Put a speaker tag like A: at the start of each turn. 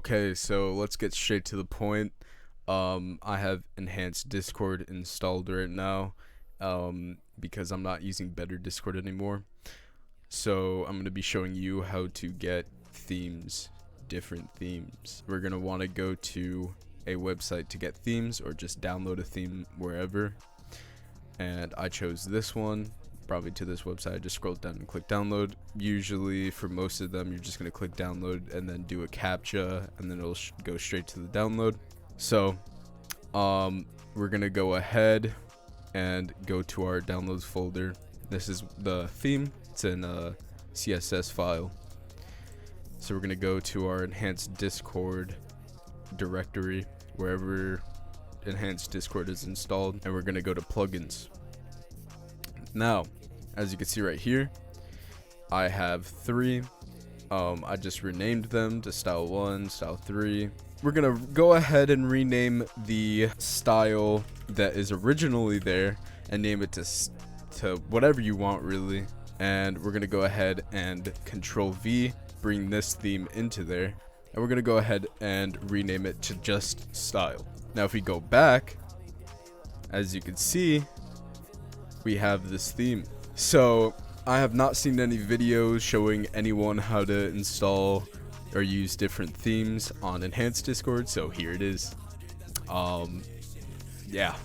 A: Okay, so let's get straight to the point. I have enhanced Discord installed right now, because I'm not using better Discord anymore. So I'm gonna be showing you how to get themes, different themes. We're gonna want to go to a website to get themes, or just download a theme wherever. And I chose this one. Probably to this website. I just scrolled down and click download. Usually for most of them you're just going to click download and then do a captcha, and then it'll go straight to the download. So we're going to go ahead and go to our downloads folder. This is the theme. It's in a CSS file. So we're going to go to our enhanced Discord directory, wherever enhanced Discord is installed, and we're going to go to plugins. Now, as you can see right here, I have 3. I just renamed them to style 1, style 3. We're gonna go ahead and rename the style that is originally there and name it to whatever you want, really. And we're gonna go ahead and Control V, bring this theme into there, and we're gonna go ahead and rename it to just style. Now if we go back, as you can see, we have this theme. So I have not seen any videos showing anyone how to install or use different themes on enhanced Discord, so here it is. Yeah